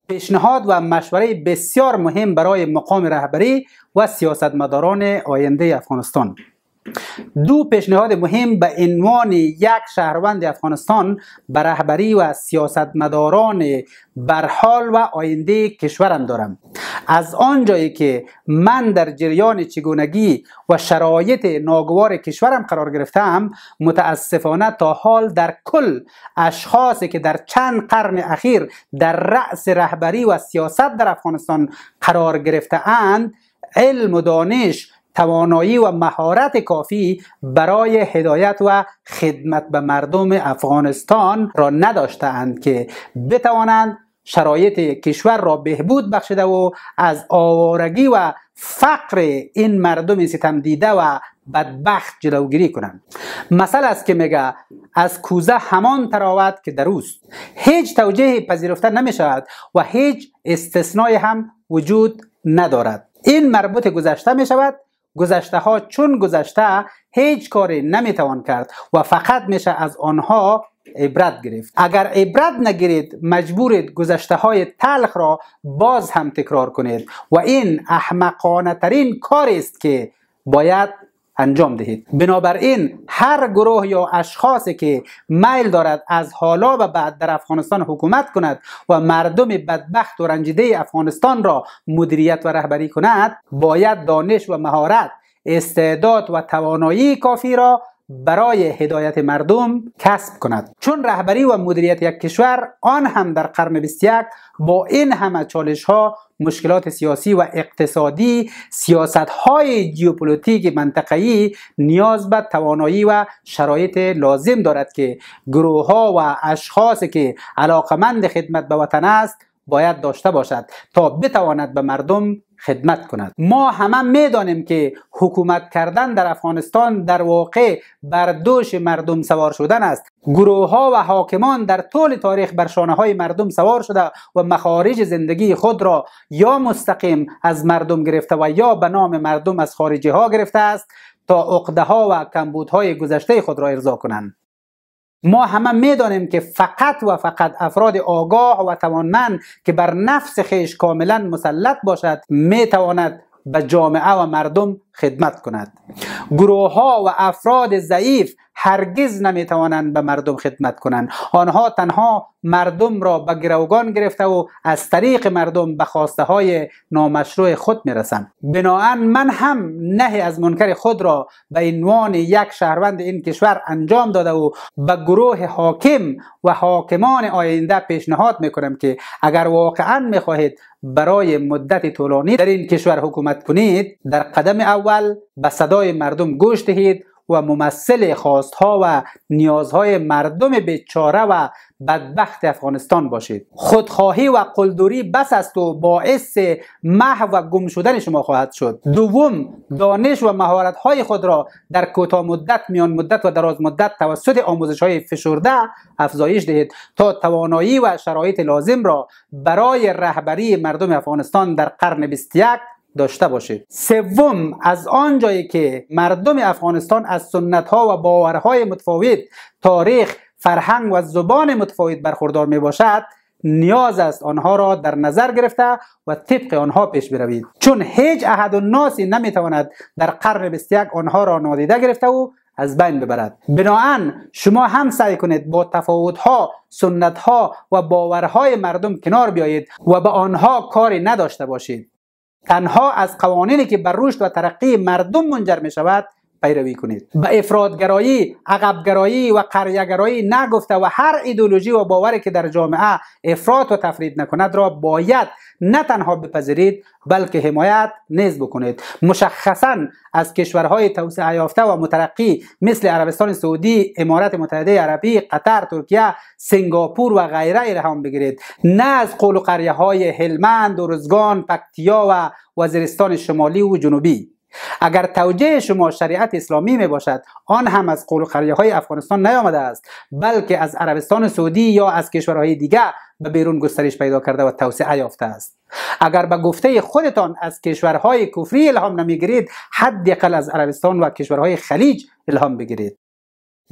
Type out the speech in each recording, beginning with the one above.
پیشنهاد و مشوره بسیار مهم برای مقام رهبری و سیاستمداران آینده افغانستان. دو پیشنهاد مهم به عنوان یک شهروند افغانستان به رهبری و سیاستمداران برحال و آینده کشورم دارم. از آنجایی که من در جریان چگونگی و شرایط ناگوار کشورم قرار گرفتم، متاسفانه تا حال در کل اشخاصی که در چند قرن اخیر در رأس رهبری و سیاست در افغانستان قرار گرفته اند، علم و دانش، توانایی و مهارت کافی برای هدایت و خدمت به مردم افغانستان را نداشته‌اند که بتوانند شرایط کشور را بهبود بخشیده و از آوارگی و فقر این مردم ستم دیده و بدبخت جلوگیری کنند. مثل است که میگه از کوزه همان تراوت که در اوست. هیچ توجیه پذیرفته نمی شود و هیچ استثنای هم وجود ندارد. این مربوط گذشته می شود. گذشته ها چون گذشته هیچ کاری نمیتوان کرد و فقط میشه از آنها عبرت گرفت. اگر عبرت نگیرید مجبورید گذشته های تلخ را باز هم تکرار کنید و این احمقانه ترین کاری است که باید انجام دهید. بنابراین هر گروه یا اشخاصی که میل دارد از حالا و بعد در افغانستان حکومت کند و مردم بدبخت و رنجیده افغانستان را مدیریت و رهبری کند، باید دانش و مهارت، استعداد و توانایی کافی را برای هدایت مردم کسب کند. چون رهبری و مدیریت یک کشور، آن هم در قرن 21، با این همه چالش ها، مشکلات سیاسی و اقتصادی، سیاست های ژئوپلیتیک منطقه‌ای، نیاز به توانایی و شرایط لازم دارد که گروه ها و اشخاصی که علاقمند خدمت به وطن است باید داشته باشد تا بتواند به مردم خدمت کند. ما همه میدانیم که حکومت کردن در افغانستان در واقع بر دوش مردم سوار شدن است. گروه ها و حاکمان در طول تاریخ بر شانه های مردم سوار شده و مخارج زندگی خود را یا مستقیم از مردم گرفته و یا به نام مردم از خارجی ها گرفته است تا عقده ها و کمبودهای گذشته خود را ارضا کنند. ما همه میدانیم که فقط و فقط افراد آگاه و توانمند که بر نفس خیش کاملا مسلط باشد میتواند به جامعه و مردم خدمت کند. گروه ها و افراد ضعیف هرگز نمیتوانند به مردم خدمت کنند. آنها تنها مردم را به گروگان گرفته و از طریق مردم به خواسته های نامشروع خود میرسند. بنابراین من هم نهی از منکر خود را به عنوان یک شهروند این کشور انجام داده و به گروه حاکم و حاکمان آینده پیشنهاد میکنم که اگر واقعا میخواهید برای مدت طولانی در این کشور حکومت کنید، در قدم اول به صدای مردم گوش دهید و ممثل خواستها و نیازهای مردم بیچاره و بدبخت افغانستان باشید. خودخواهی و قلدری بس است و باعث محو و گم شدن شما خواهد شد. دوم، دانش و مهارت‌های خود را در کوتاه مدت، میان مدت و دراز مدت توسط آموزش‌های فشرده افزایش دهید تا توانایی و شرایط لازم را برای رهبری مردم افغانستان در قرن 21 داشته باشید. سوم، از آنجایی که مردم افغانستان از سنت‌ها و باورهای متفاوت، تاریخ، فرهنگ و زبان متفاوت برخوردار می باشد، نیاز است آنها را در نظر گرفته و طبق آنها پیش بروید. چون هیچ احد و ناسی نمیتواند در قرن 21 آنها را نادیده گرفته و از بین ببرد. بنابراین شما هم سعی کنید با تفاوت‌ها، سنت‌ها و باورهای مردم کنار بیایید و به آنها کاری نداشته باشید. تنها از قوانینی که بر رشد و ترقی مردم منجر می شود پیروی کنید. به افراطگرایی، عقبگرایی و قریه‌گرایی نگفته و هر ایدئولوژی و باوری که در جامعه افراط و تفرید نکند را باید نه تنها بپذیرید بلکه حمایت نیز بکنید. مشخصاً از کشورهای توسعه یافته و مترقی مثل عربستان سعودی، امارات متحده عربی، قطر، ترکیه، سنگاپور و غیره الهام بگیرید. نه از قول و قریه های هلمند، ارزگان، پکتیا و وزیرستان شمالی و جنوبی. اگر توجه شما شریعت اسلامی می باشد، آن هم از قول و قریه های افغانستان نیامده است بلکه از عربستان سعودی یا از کشورهای دیگر به بیرون گسترش پیدا کرده و توسعه یافته است. اگر به گفته خودتان از کشورهای کفری الهام نمیگیرید، حداقل از عربستان و کشورهای خلیج الهام بگیرید.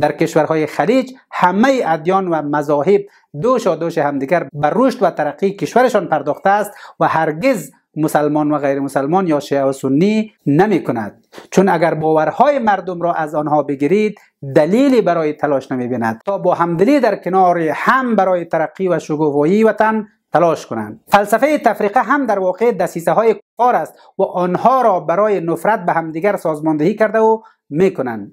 در کشورهای خلیج همه ادیان و مذاهب دوش همدیگر بر رشد و ترقی کشورشان پرداخته است و هرگز مسلمان و غیر مسلمان یا شیعه و سنی نمی کند، چون اگر باورهای مردم را از آنها بگیرید دلیلی برای تلاش نمی بیند تا با همدلی در کنار هم برای ترقی و شکوفایی وطن تلاش کنند. فلسفه تفریقه هم در واقع دسیسه های کفار است و آنها را برای نفرت به همدیگر سازماندهی کرده و می کنند.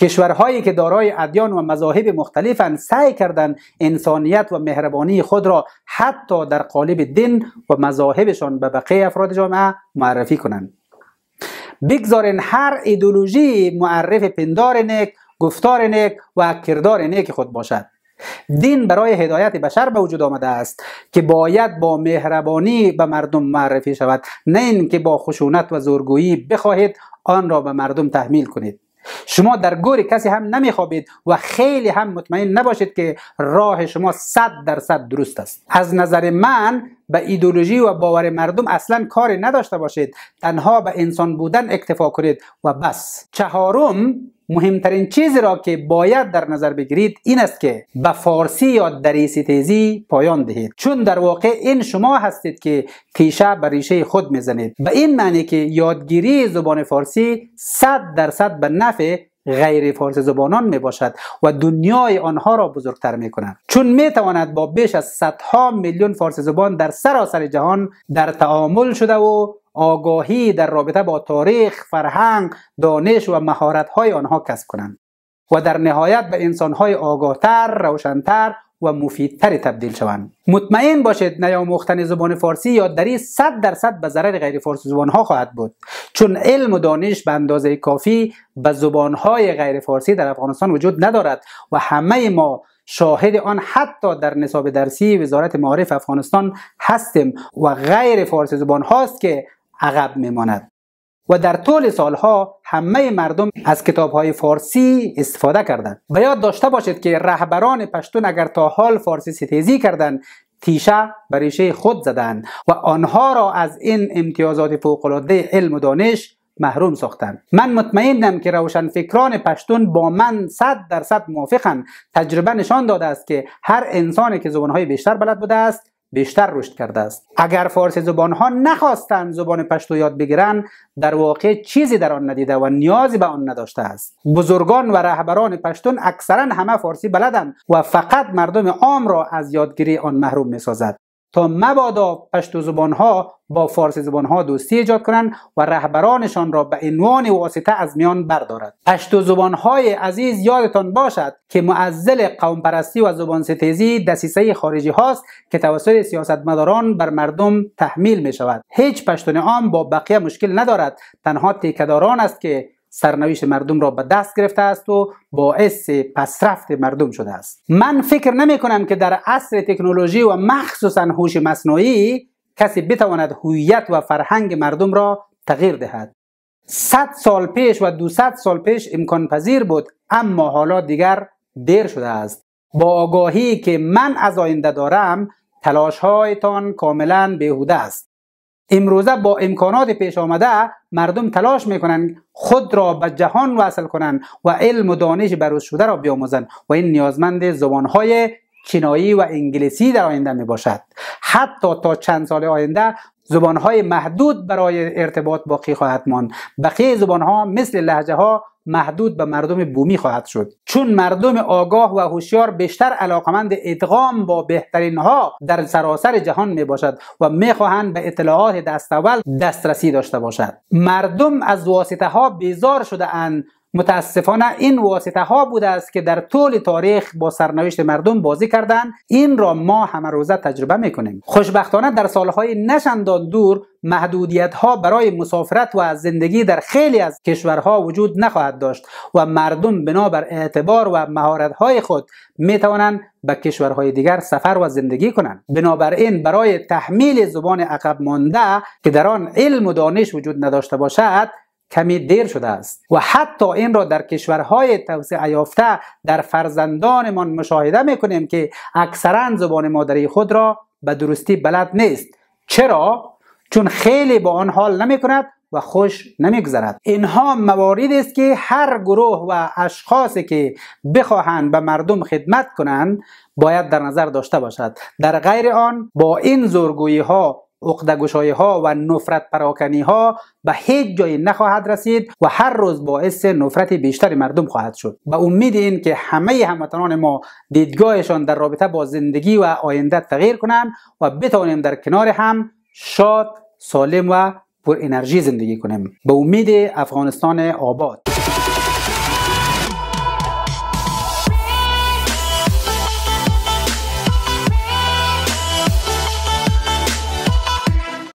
کشورهایی که دارای ادیان و مذاهب مختلفند سعی کردند انسانیت و مهربانی خود را حتی در قالب دین و مذاهبشان به بقیه افراد جامعه معرفی کنند. بگذارین هر ایدئولوژی معرف پندار نیک، گفتار نیک و کردار نیک خود باشد. دین برای هدایت بشر به وجود آمده است که باید با مهربانی به مردم معرفی شود، نه اینکه با خشونت و زورگویی بخواهید آن را به مردم تحمیل کنید. شما در گور کسی هم نمیخوابید و خیلی هم مطمئن نباشید که راه شما 100% درست است. از نظر من به ایدئولوژی و باور مردم اصلا کاری نداشته باشید، تنها به انسان بودن اکتفا کنید و بس. چهارم، مهمترین چیزی را که باید در نظر بگیرید این است که به فارسی یا دریسی تیزی پایان دهید، چون در واقع این شما هستید که تیشه به ریشه خود میزنید. به این معنی که یادگیری زبان فارسی 100% به نفع غیر فارسی زبانان می باشد و دنیای آنها را بزرگتر می کند، چون می تواند با بیش از صدها میلیون فارسی زبان در سراسر جهان در تعامل شده و آگاهی در رابطه با تاریخ، فرهنگ، دانش و مهارت‌های آنها کسب کنند و در نهایت به انسان‌های آگاهتر، روشن‌تر و مفیدتر تبدیل شوند. مطمئن باشید نیاموختن زبان فارسی یا دری 100% به ضرر غیر فارسی زبان‌ها خواهد بود، چون علم و دانش به اندازه کافی به زبان‌های غیر فارسی در افغانستان وجود ندارد و همه ما شاهد آن حتی در نصاب درسی وزارت معارف افغانستان هستیم و غیر فارسی زبان هاست که عقب میماند و در طول سالها همه مردم از کتاب‌های فارسی استفاده کردند. به یاد داشته باشید که رهبران پشتون اگر تا حال فارسی ستیزی کردند، تیشه به ریشه خود زدند و آنها را از این امتیازات فوق‌العاده علم و دانش محروم ساختند. من مطمئنم که روشنفکران پشتون با من 100% موافقند. تجربه نشان داده است که هر انسانی که زبان‌های بیشتر بلد بوده است بیشتر رشد کرده است. اگر فارسی زبان‌ها نخواستند زبان پشتو یاد بگیرند، در واقع چیزی در آن ندیده و نیازی به آن نداشته است. بزرگان و رهبران پشتون اکثرا همه فارسی بلدند و فقط مردم عام را از یادگیری آن محروم می‌سازد تا مبادا پشتو زبان‌ها با فارسی زبان‌ها دوستی ایجاد کنند و رهبرانشان را به عنوان واسطه از میان بردارد. پشتو زبان‌های عزیز، یادتان باشد که معضل قوم پرستی و زبان ستیزی دسیسه خارجی هاست که توسط سیاستمداران بر مردم تحمیل می شود. هیچ پشتون عام با بقیه مشکل ندارد، تنها تیکداران است که سرنوشت مردم را به دست گرفته است و باعث پسرفت مردم شده است. من فکر نمی کنم که در عصر تکنولوژی و مخصوصا هوش مصنوعی کسی بتواند هویت و فرهنگ مردم را تغییر دهد. 100 سال پیش و 200 سال پیش امکان پذیر بود، اما حالا دیگر دیر شده است. با آگاهی که من از آینده دارم، تلاش‌هایتان کاملا بیهوده است. امروزه با امکانات پیش آمده مردم تلاش میکنند خود را به جهان وصل کنند و علم و دانش بروز شده را بیاموزند و این نیازمند زبانهای چینایی و انگلیسی در آینده می باشد. حتی تا چند سال آینده زبانهای محدود برای ارتباط باقی خواهد ماند. بقیه زبانها مثل لهجه ها محدود به مردم بومی خواهد شد، چون مردم آگاه و هوشیار بیشتر علاقمند ادغام با بهترین ها در سراسر جهان می باشد و می خواهند به اطلاعات دستاول دسترسی داشته باشد. مردم از واسطه ها بیزار شده اند. متاسفانه این واسطه ها بوده است که در طول تاریخ با سرنوشت مردم بازی کردند. این را ما همه روزه تجربه میکنیم. خوشبختانه در سالهای نچندان دور محدودیت ها برای مسافرت و زندگی در خیلی از کشورها وجود نخواهد داشت و مردم بنابر اعتبار و مهارت های خود می توانند به کشورهای دیگر سفر و زندگی کنند. بنابراین برای تحمیل زبان عقب مانده که در آن علم و دانش وجود نداشته باشد کمی دیر شده است و حتی این را در کشورهای توسعه یافته در فرزندانمان مشاهده میکنیم که اکثرا زبان مادری خود را به درستی بلد نیست. چرا؟ چون خیلی با آن حال نمی کند و خوش نمیگذرد. اینها مواردی است که هر گروه و اشخاصی که بخواهند به مردم خدمت کنند باید در نظر داشته باشد. در غیر آن با این زورگویی ها، عقده‌گشایی ها و نفرت پراکنی ها به هیچ جایی نخواهد رسید و هر روز باعث نفرت بیشتر مردم خواهد شد. به امید این که همه هموطنان ما دیدگاهشان در رابطه با زندگی و آینده تغییر کنند و بتوانیم در کنار هم شاد، سالم و پر انرژی زندگی کنیم. به امید افغانستان آباد.